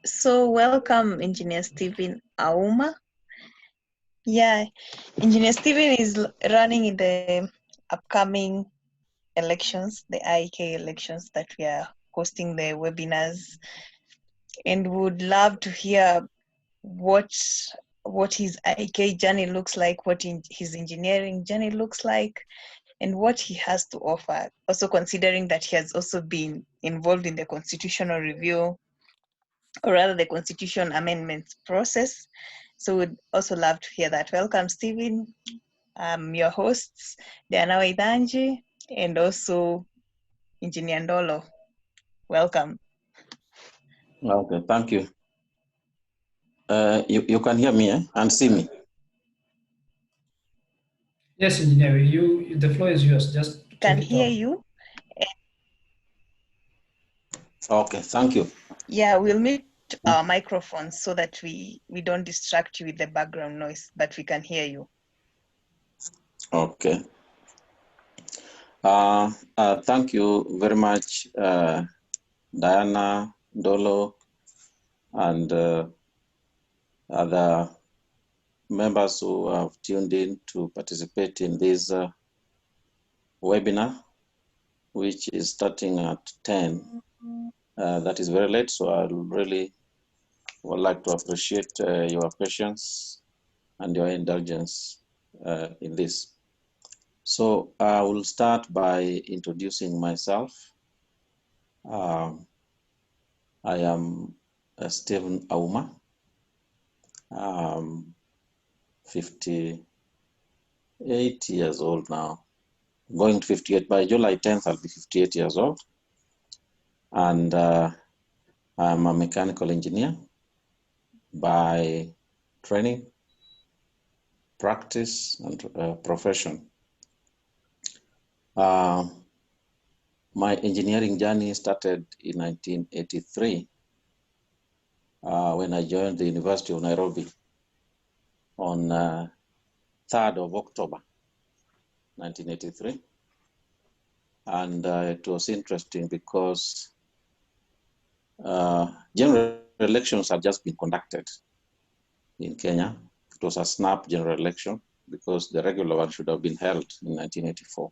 So welcome, Engineer Stephen AUMA. Yeah, Engineer Stephen is running in the upcoming elections, the IEK elections that we are hosting the webinars, and would love to hear what his IEK journey looks like, what his engineering journey looks like, and what he has to offer. Also considering that he has also been involved in the constitutional review, or rather the constitution amendments process. So we'd also love to hear that. Welcome, Stephen. Your hosts, Diana Waitanji, and also Engineer Ndolo. Welcome. Okay, thank you. You can hear me and see me? Yes, Engineer, the floor is yours. Just Can take it hear off. you. Okay, thank you. Yeah, we'll mute our microphones so that we don't distract you with the background noise, but we can hear you. Okay. Thank you very much, Diana, Dolo, and other members who have tuned in to participate in this webinar, which is starting at 10. That is very late, so I really would like to appreciate your patience and your indulgence in this. So I will start by introducing myself. I am Stephen AUMA. 58 years old now. Going to 58. By July 10th, I'll be 58 years old. And I'm a mechanical engineer by training, practice, and profession. My engineering journey started in 1983 when I joined the University of Nairobi on 3rd of October, 1983. And it was interesting because general elections had just been conducted in Kenya. It was a snap general election because the regular one should have been held in 1984.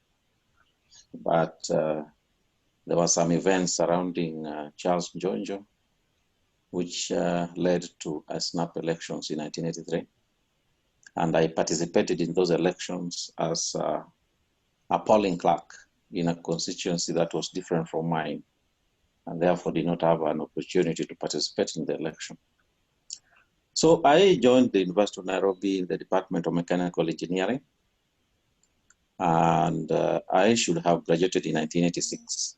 But there were some events surrounding Charles Njonjo, which led to a snap elections in 1983. And I participated in those elections as a polling clerk in a constituency that was different from mine, and therefore did not have an opportunity to participate in the election. So I joined the University of Nairobi in the Department of Mechanical Engineering, and I should have graduated in 1986,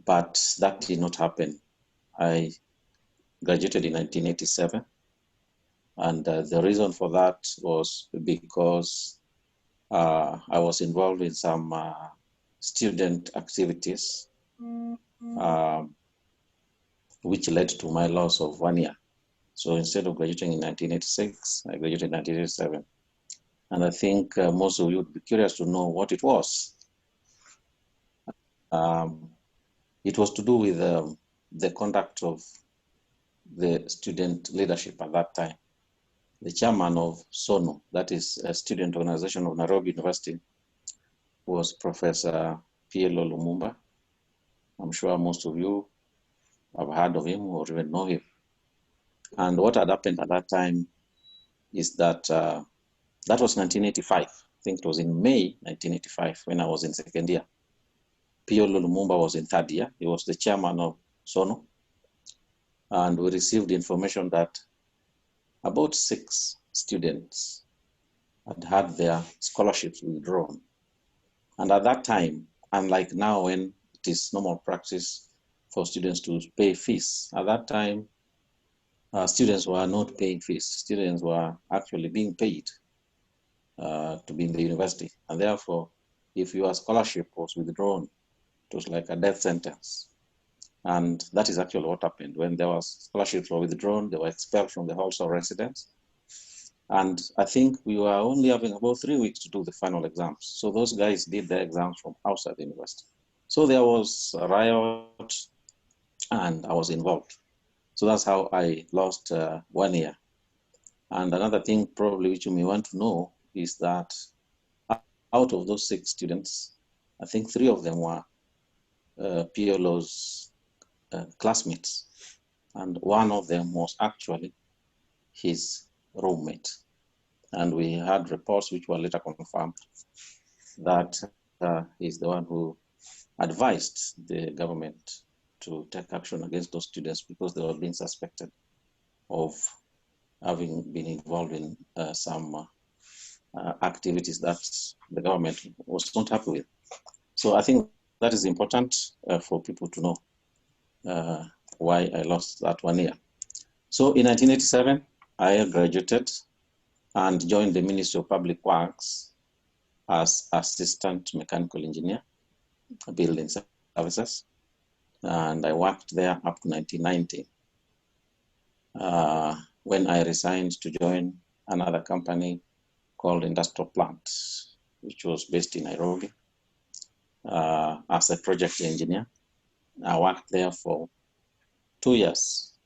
but that did not happen. I graduated in 1987, and the reason for that was because I was involved in some student activities, which led to my loss of 1 year. So instead of graduating in 1986, I graduated in 1987. And I think most of you would be curious to know what it was. It was to do with the conduct of the student leadership at that time. The chairman of SONU, that is a student organization of Nairobi University, was Professor P.L.O. Lumumba. I'm sure most of you have heard of him or even know him. And what had happened at that time is that that was 1985. I think it was in May 1985 when I was in second year. P.L.O. Lumumba was in third year. He was the chairman of SONU. And we received information that about 6 students had had their scholarships withdrawn. And at that time, unlike now when it is normal practice for students to pay fees, at that time, students were not paying fees. Students were actually being paid to be in the university. And therefore, if your scholarship was withdrawn, it was like a death sentence. And that is actually what happened. When there was scholarships were withdrawn, they were expelled from the halls of residence. And I think we were only having about 3 weeks to do the final exams. So those guys did their exams from outside the university. So there was a riot and I was involved. So that's how I lost 1 year. And another thing probably which you may want to know is that out of those 6 students, I think 3 of them were Piolo's classmates, and one of them was actually his roommate. And we had reports which were later confirmed that he's the one who advised the government to take action against those students because they were being suspected of having been involved in some activities that the government was not happy with. So I think that is important for people to know why I lost that 1 year. So in 1987, I graduated and joined the Ministry of Public Works as Assistant Mechanical Engineer, Building Services. And I worked there up to 1990 when I resigned to join another company called Industrial Plant, which was based in Nairobi as a project engineer. I worked there for 2 years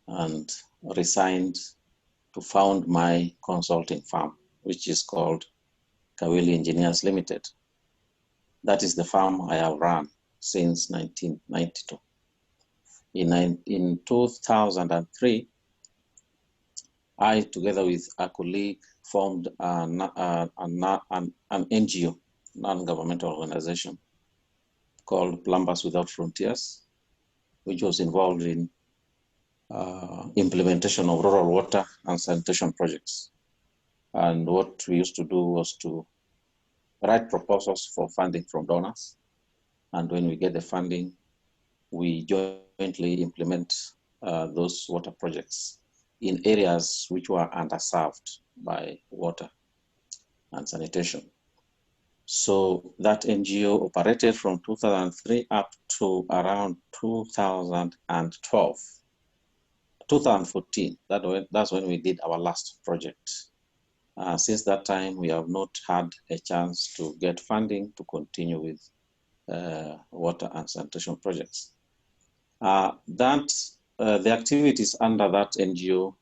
and resigned to found my consulting firm, which is called Kawili Engineers Limited. That is the firm I have run since 1992. In 2003, I, together with a colleague, formed an NGO, non-governmental organization, called Plumbers Without Frontiers, which was involved in implementation of rural water and sanitation projects. And what we used to do was to write proposals for funding from donors. And when we get the funding, we jointly implement those water projects in areas which were underserved by water and sanitation. So that NGO operated from 2003 up to around 2012. 2014, that's when we did our last project. Since that time, we have not had a chance to get funding to continue with water and sanitation projects. The activities under that NGO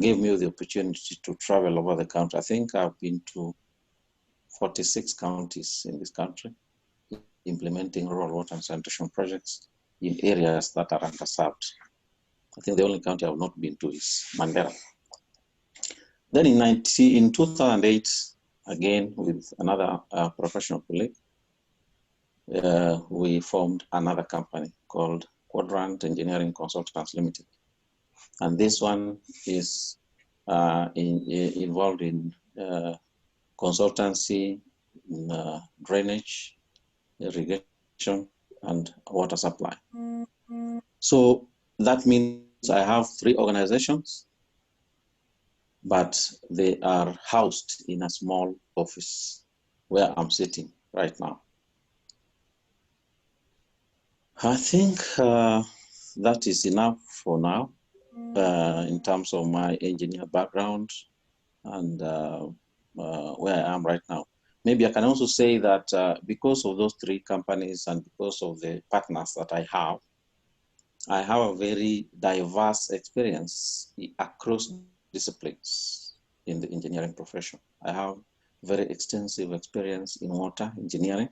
gave me the opportunity to travel over the country. I think I've been to 46 counties in this country, implementing rural water and sanitation projects in areas that are underserved. I think the only county I have not been to is Mandera. Then in 2008, again with another professional colleague, we formed another company called Quadrant Engineering Consultants Limited. And this one is involved in consultancy, in, drainage, irrigation, and water supply. So that means I have 3 organizations, but they are housed in a small office where I'm sitting right now. I think that is enough for now in terms of my engineer background and where I am right now. Maybe I can also say that because of those 3 companies and because of the partners that I have a very diverse experience across disciplines in the engineering profession. I have very extensive experience in water engineering,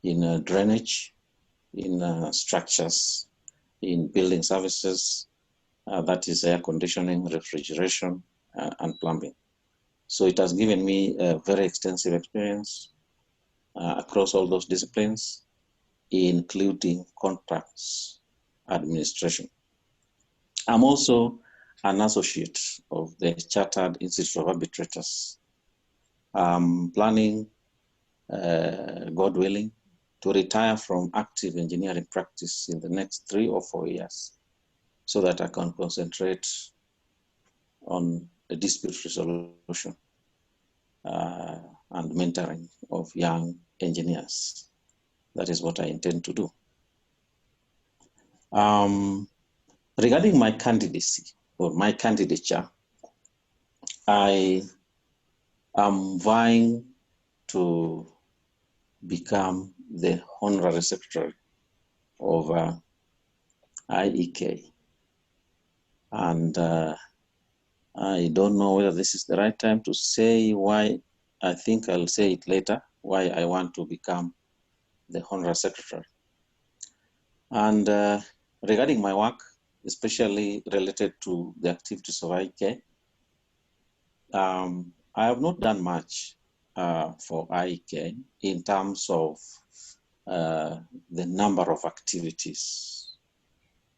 in drainage, in structures, in building services, that is air conditioning, refrigeration, and plumbing. So it has given me a very extensive experience across all those disciplines, including contracts administration. I'm also an associate of the Chartered Institute of Arbitrators. I'm planning, God willing, to retire from active engineering practice in the next 3 or 4 years so that I can concentrate on a dispute resolution and mentoring of young engineers. That is what I intend to do. Regarding my candidacy or my candidature, I am vying to become the honorary secretary of IEK. And I don't know whether this is the right time to say why. I think I'll say it later, why I want to become the Honorary Secretary. And regarding my work, especially related to the activities of IEK, I have not done much for IEK in terms of the number of activities,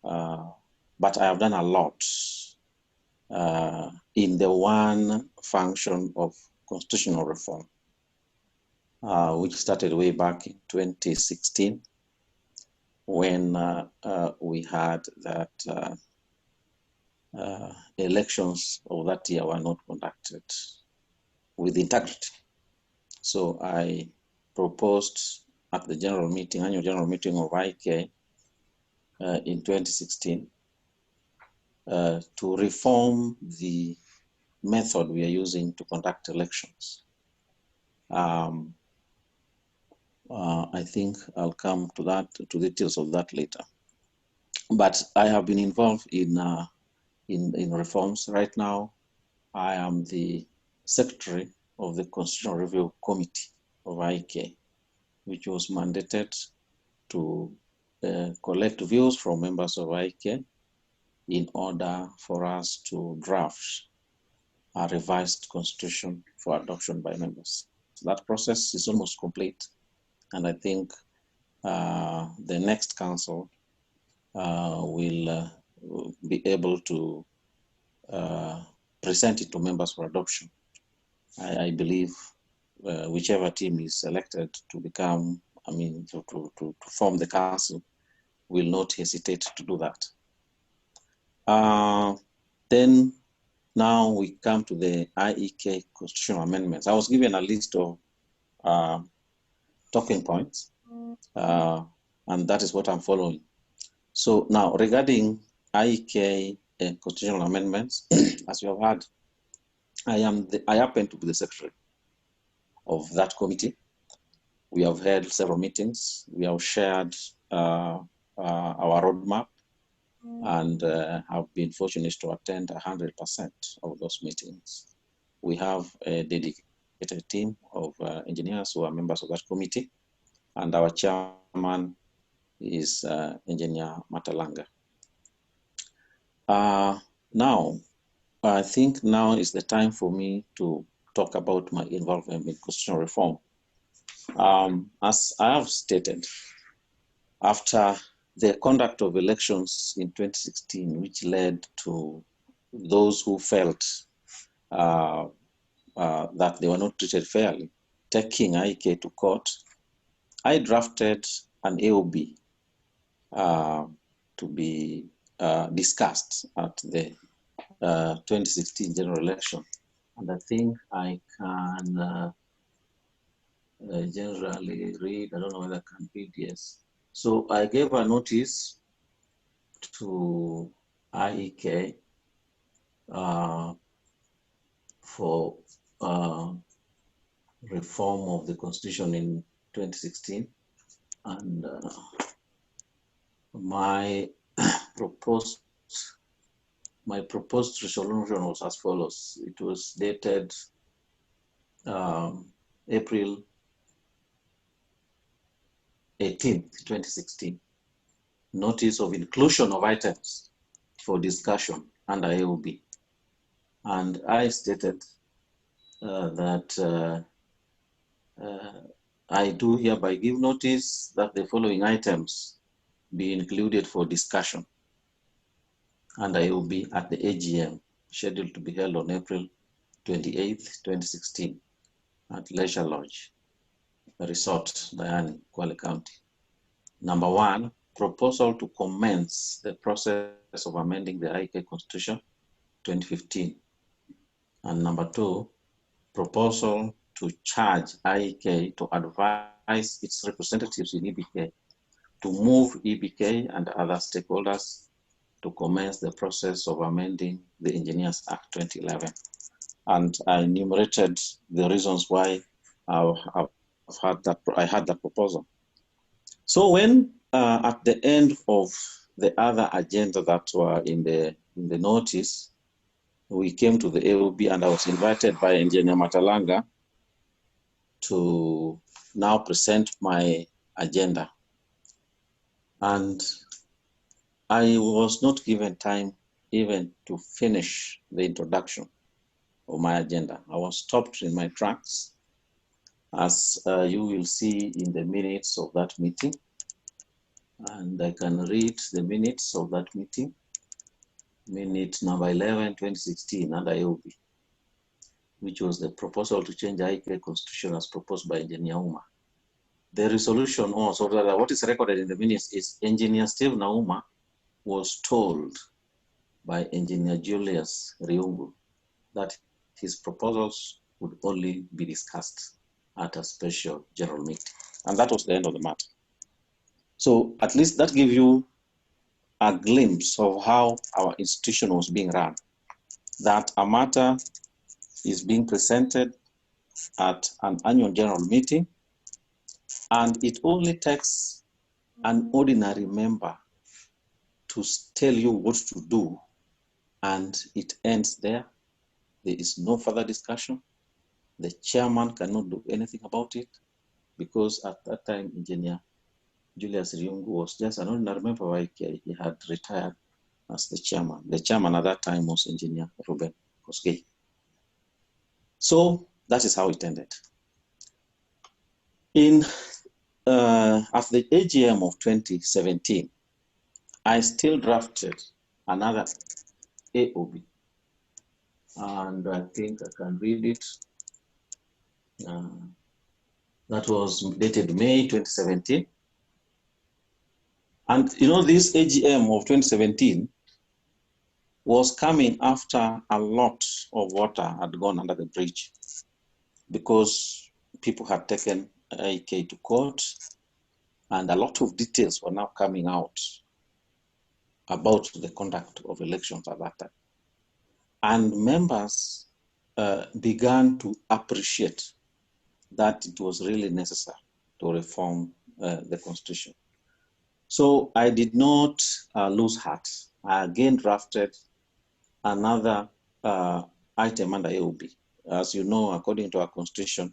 but I have done a lot in the one function of constitutional reform, which started way back in 2016 when we had that elections of that year were not conducted with integrity. So I proposed at the annual general meeting of IEK in 2016 to reform the method we are using to conduct elections. I think I'll come to that, to details of that later. But I have been involved in reforms. Right now, I am the secretary of the Constitutional Review Committee of IEK, which was mandated to collect views from members of IEK in order for us to draft a revised constitution for adoption by members. That process is almost complete, and I think the next council will be able to present it to members for adoption. I believe whichever team is selected to become, to form the council will not hesitate to do that. Then now we come to the IEK constitutional amendments. I was given a list of talking points, and that is what I'm following. So now regarding IEK constitutional amendments, as you have heard, I happen to be the secretary of that committee. We have held several meetings. We have shared our roadmap, and have been fortunate to attend 100% of those meetings. We have a dedicated team of engineers who are members of that committee, and our chairman is Engineer Matalanga. Now, I think now is the time for me to talk about my involvement in constitutional reform. As I have stated, after the conduct of elections in 2016, which led to those who felt that they were not treated fairly, taking IEK to court, I drafted an AOB to be discussed at the 2016 general election. And I think I can generally read, I don't know whether I can read, yes. So I gave a notice to IEK for reform of the constitution in 2016, and my proposed resolution was as follows. It was dated April 18th, 2016. Notice of inclusion of items for discussion under AOB. And I stated that I do hereby give notice that the following items be included for discussion under AOB at the AGM scheduled to be held on April 28th, 2016 at Leisure Lodge Resort, Diani, Kwale County. Number 1, proposal to commence the process of amending the IEK Constitution 2015. And number 2, proposal to charge IEK to advise its representatives in EBK to move EBK and other stakeholders to commence the process of amending the Engineers Act 2011. And I enumerated the reasons why I had that proposal. So when at the end of the other agenda that were in the notice, we came to the AOB and I was invited by Engineer Matalanga to now present my agenda. And I was not given time even to finish the introduction of my agenda. I was stopped in my tracks, as you will see in the minutes of that meeting. And I can read the minutes of that meeting. Minute number 11, 2016, under AOB, which was the proposal to change IEK constitution as proposed by Engineer AUMA. The resolution also, that what is recorded in the minutes is Engineer Steve Nauma was told by Engineer Julius Riungu that his proposals would only be discussed at a special general meeting. And that was the end of the matter. So at least that gives you a glimpse of how our institution was being run. That a matter is being presented at an annual general meeting, and it only takes an ordinary member to tell you what to do, and it ends there. There is no further discussion. The chairman cannot do anything about it, because at that time, Engineer Julius Riungu was just an ordinary member of IEK. He had retired as the chairman. The chairman at that time was Engineer Ruben Kosgei. So that is how it ended. At the AGM of 2017, I still drafted another AOB, and I think I can read it. That was dated May 2017. And you know, this AGM of 2017 was coming after a lot of water had gone under the bridge, because people had taken IEK to court, and a lot of details were now coming out about the conduct of elections at that time. And members began to appreciate that it was really necessary to reform the constitution. So I did not lose heart. I again drafted another item under AOB. As you know, according to our constitution,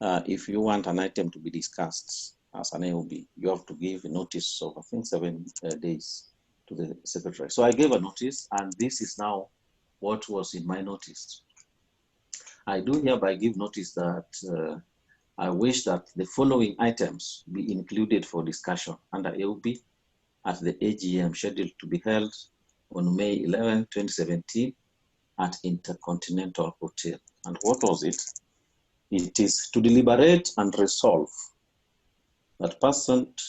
if you want an item to be discussed as an AOB, you have to give a notice of, I think, 7 days to the secretary. So I gave a notice, and this is now what was in my notice. I do hereby give notice that I wish that the following items be included for discussion under AOB at the AGM scheduled to be held on May 11, 2017 at Intercontinental Hotel. And what was it? It is to deliberate and resolve that pursuant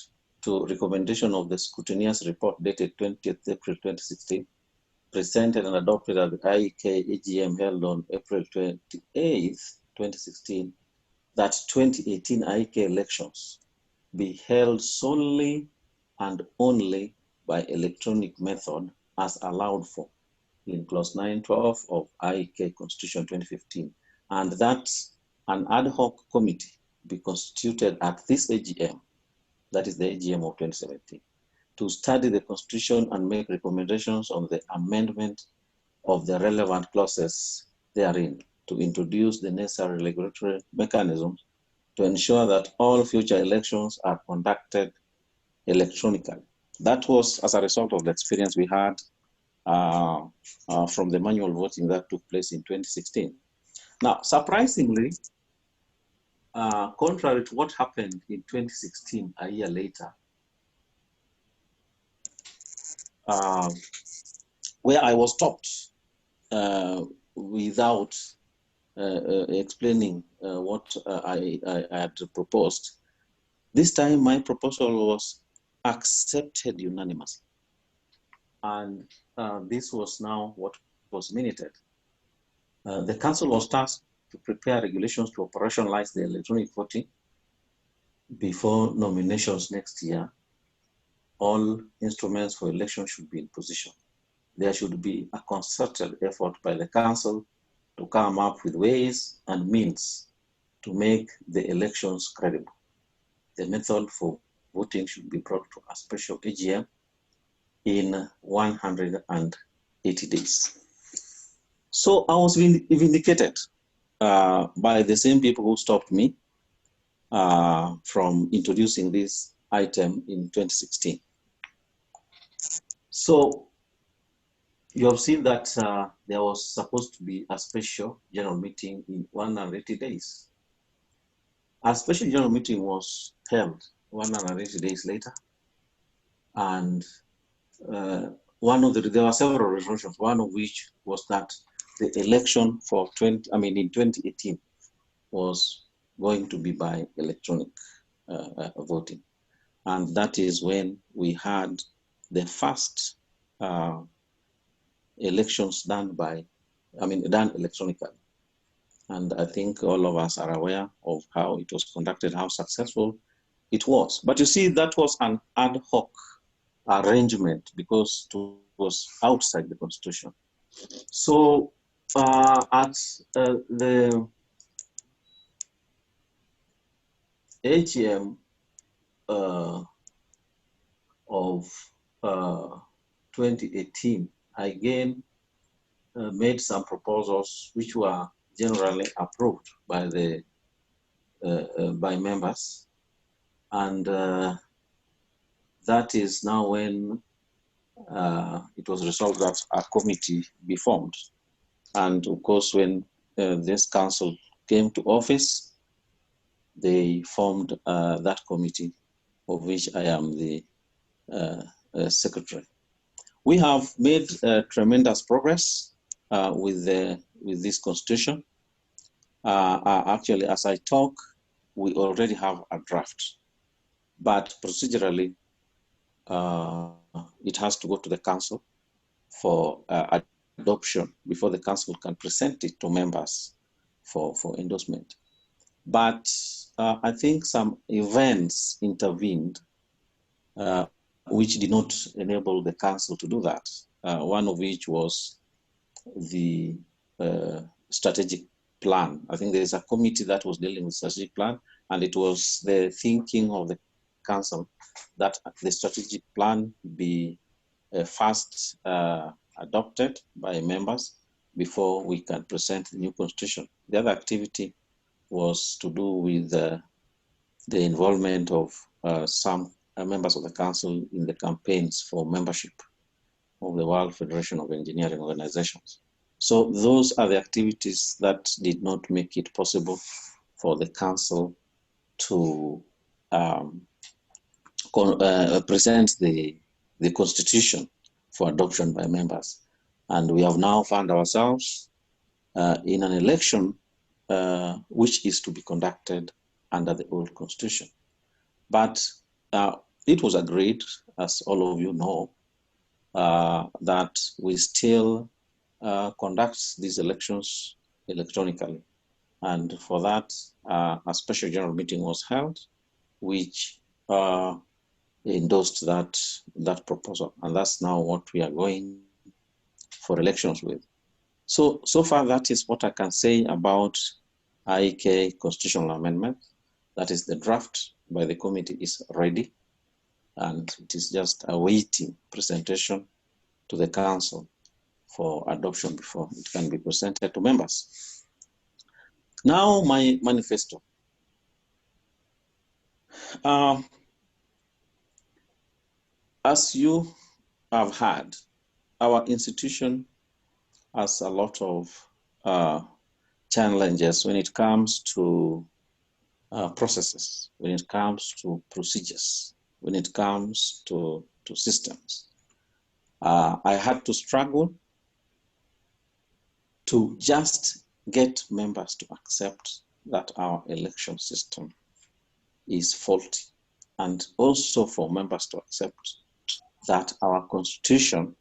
to recommendation of the scrutineer's report dated 20th April 2016, presented and adopted at the IEK AGM held on April 28th, 2016, that 2018 IEK elections be held solely and only by electronic method as allowed for in clause 912 of IEK Constitution 2015, and that an ad hoc committee be constituted at this AGM, that is the AGM of 2017, to study the Constitution and make recommendations on the amendment of the relevant clauses therein, to introduce the necessary regulatory mechanisms to ensure that all future elections are conducted electronically. That was as a result of the experience we had from the manual voting that took place in 2016. Now, surprisingly, contrary to what happened in 2016, a year later, where I was stopped without explaining what I had proposed, this time my proposal was accepted unanimously. And this was now what was minuted. The council was tasked to prepare regulations to operationalize the electronic voting before nominations next year. All instruments for election should be in position. There should be a concerted effort by the council to come up with ways and means to make the elections credible. The method for voting should be brought to a special AGM in 180 days. So I was vindicated by the same people who stopped me from introducing this item in 2016. So you have seen that there was supposed to be a special general meeting in 180 days. A special general meeting was held 180 days later, and there were several resolutions, one of which was that the election for in 2018 was going to be by electronic voting. And that is when we had the first elections done electronically. And I think all of us are aware of how it was conducted, how successful it was. But you see, that was an ad hoc arrangement because it was outside the Constitution. So at the AGM of 2018, I again made some proposals which were generally approved by the by members, and that is now when it was resolved that a committee be formed. And of course, when this council came to office, they formed that committee, of which I am the secretary. We have made tremendous progress with this constitution. Actually, as I talk, we already have a draft, but procedurally, it has to go to the council for adoption before the council can present it to members for endorsement. But I think some events intervened which did not enable the council to do that. One of which was the strategic plan. I think there is a committee that was dealing with strategic plan, and it was the thinking of the council that the strategic plan be first adopted by members before we can present the new constitution. The other activity was to do with the involvement of some members of the council in the campaigns for membership of the World Federation of Engineering Organizations. So those are the activities that did not make it possible for the council to present the constitution for adoption by members. And we have now found ourselves in an election which is to be conducted under the old constitution. But it was agreed, as all of you know, that we still conduct these elections electronically. And for that, a special general meeting was held, which endorsed that proposal. And that's now what we are going for elections with. So far, that is what I can say about IEK constitutional amendment. That is, the draft by the committee is ready, and it is just awaiting presentation to the council for adoption before it can be presented to members. Now, my manifesto. As you have heard, our institution has a lot of challenges when it comes to processes, when it comes to procedures, when it comes to systems. I had to struggle to just get members to accept that our election system is faulty, and also for members to accept that our constitution,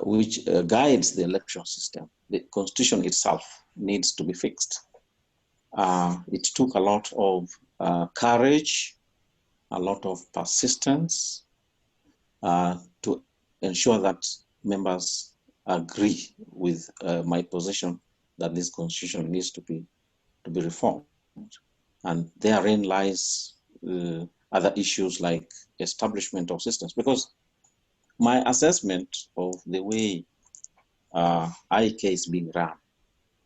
which guides the election system, the constitution itself needs to be fixed. It took a lot of courage, a lot of persistence to ensure that members agree with my position that this constitution needs to be reformed. And therein lies other issues like establishment of systems, because my assessment of the way IEK is being run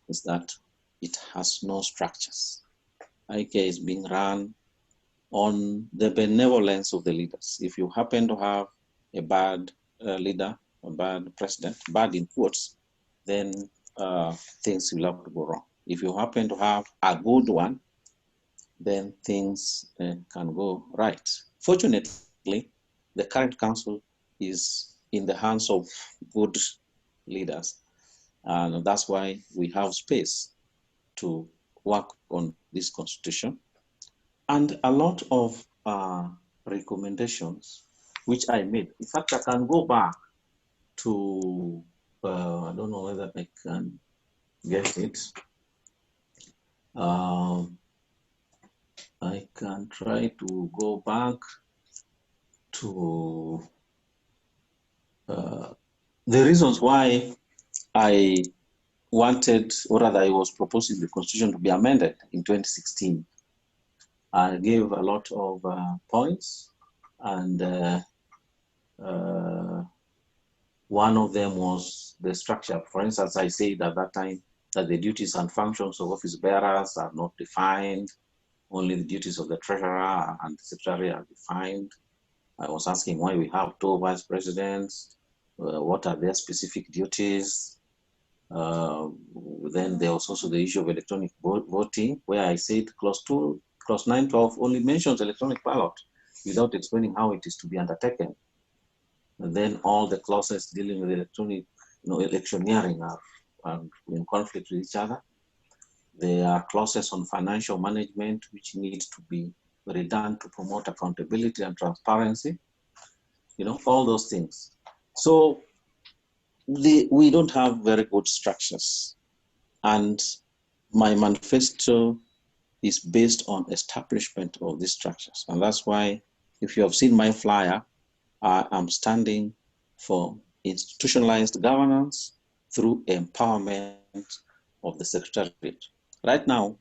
is that it has no structures. IEK is being run on the benevolence of the leaders. If you happen to have a bad leader, a bad president, bad in quotes, then things will have to go wrong. If you happen to have a good one, then things can go right. Fortunately, the current council is in the hands of good leaders, and that's why we have space to work on this constitution. And a lot of recommendations which I made. In fact, I can go back to, I don't know whether I can get it. I can try to go back to the reasons why I wanted, or rather I was proposing the constitution to be amended in 2016. I gave a lot of points, and one of them was the structure. For instance, I said at that time that the duties and functions of office bearers are not defined. Only the duties of the treasurer and the secretary are defined. I was asking why we have 2 vice presidents. What are their specific duties? Then there was also the issue of electronic voting, where I said clause 912 only mentions electronic ballot without explaining how it is to be undertaken. And then all the clauses dealing with electronic, electioneering are in conflict with each other. There are clauses on financial management which need to be redone to promote accountability and transparency. All those things. So we don't have very good structures, and my manifesto is based on establishment of these structures. And that's why, if you have seen my flyer, I am standing for institutionalized governance through empowerment of the Secretariat. Right now,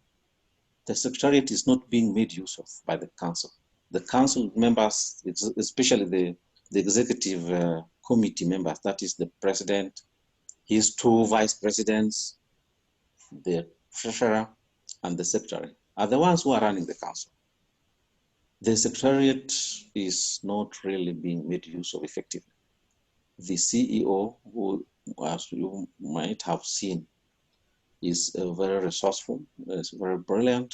the Secretariat is not being made use of by the Council. The Council members, especially the executive committee members, that is the President, his 2 vice presidents, the Treasurer, and the Secretary, are the ones who are running the Council. The Secretariat is not really being made use of effectively. The CEO, who, as you might have seen, is very resourceful, is very brilliant,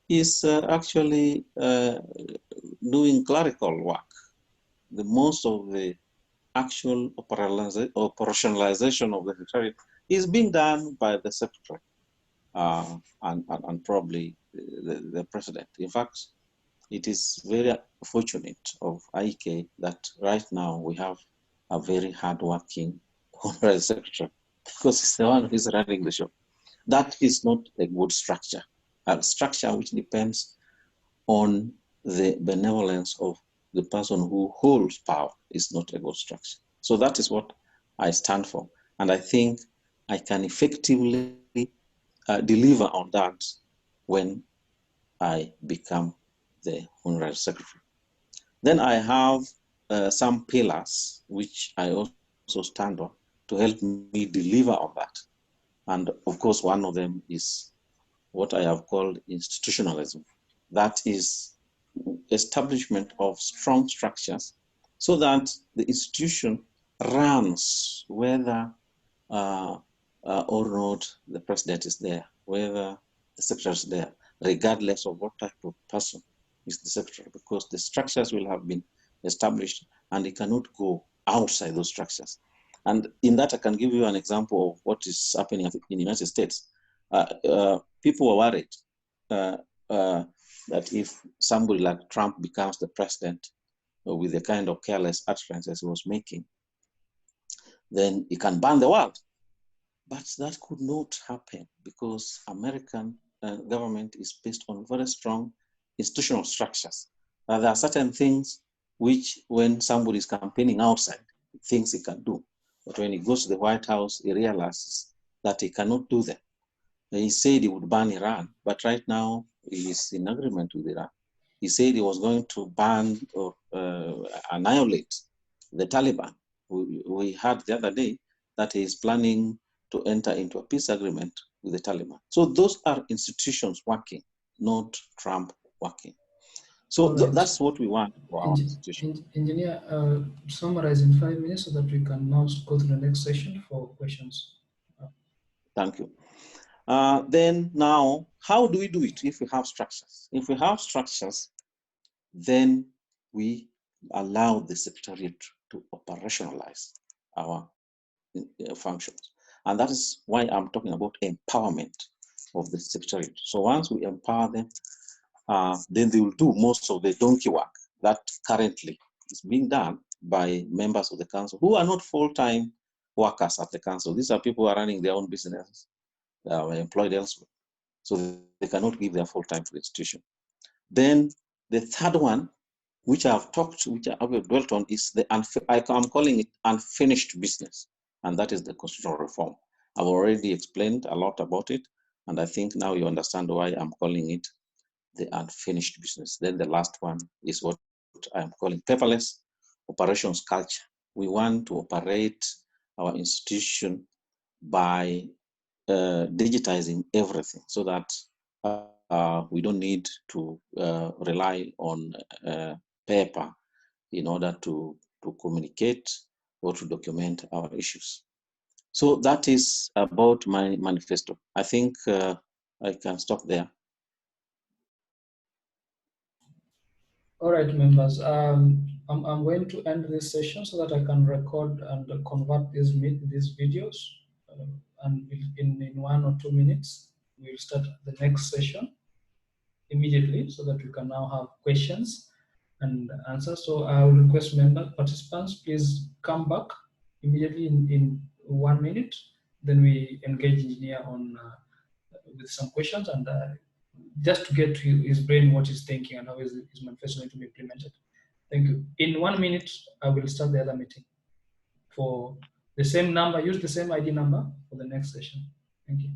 is actually doing clerical work. The most of the actual operationalization of the Secretariat is being done by the Secretary and probably the President. In fact, it is very fortunate of IEK that right now we have a very hardworking Honorary Secretary, because it's the one who is running the show. That is not a good structure. A structure which depends on the benevolence of the person who holds power is not a good structure. So that is what I stand for. And I think I can effectively deliver on that when I become the Honorary Secretary. Then I have some pillars which I also stand on to help me deliver on that. And of course, one of them is what I have called institutionalism. That is establishment of strong structures so that the institution runs whether or not the president is there, whether the secretary is there, regardless of what type of person is the secretary, because the structures will have been established and they cannot go outside those structures. And in that, I can give you an example of what is happening in the United States. People were worried that if somebody like Trump becomes the president with the kind of careless utterances he was making, then he can ban the world. But that could not happen because American government is based on very strong institutional structures. There are certain things which, when somebody is campaigning outside, he thinks he can do. But when he goes to the White House, he realizes that he cannot do them. He said he would ban Iran, but right now he is in agreement with Iran. He said he was going to ban or annihilate the Taliban. We heard the other day that he is planning to enter into a peace agreement with the Taliban. So those are institutions working, not Trump working. So Right. that's what we want for our institution. Engineer, summarize in 5 minutes so that we can now go to the next session for questions. Thank you. Then now, how do we do it if we have structures? If we have structures, then we allow the Secretariat to operationalize our functions. And that is why I'm talking about empowerment of the Secretariat. So once we empower them, then they will do most of the donkey work that currently is being done by members of the council who are not full-time workers at the council. These are people who are running their own businesses, employed elsewhere. So they cannot give their full time to the institution. Then the third one, which I've dwelt on, is I'm calling it unfinished business, and that is the constitutional reform. I've already explained a lot about it, and I think now you understand why I'm calling it the unfinished business. Then the last one is what I'm calling paperless operations culture. We want to operate our institution by digitizing everything so that we don't need to rely on paper in order to communicate or to document our issues. So that is about my manifesto. I think I can stop there. All right, members. I'm going to end this session so that I can record and convert these videos. And in 1 or 2 minutes, we'll start the next session immediately so that we can now have questions and answers. So I will request member participants, please come back immediately in 1 minute. Then we engage engineer on with some questions and just to get to his brain what he's thinking and how his manifesto going to be implemented. Thank you. In 1 minute, I will start the other meeting for the same number, use the same ID number for the next session. Thank you.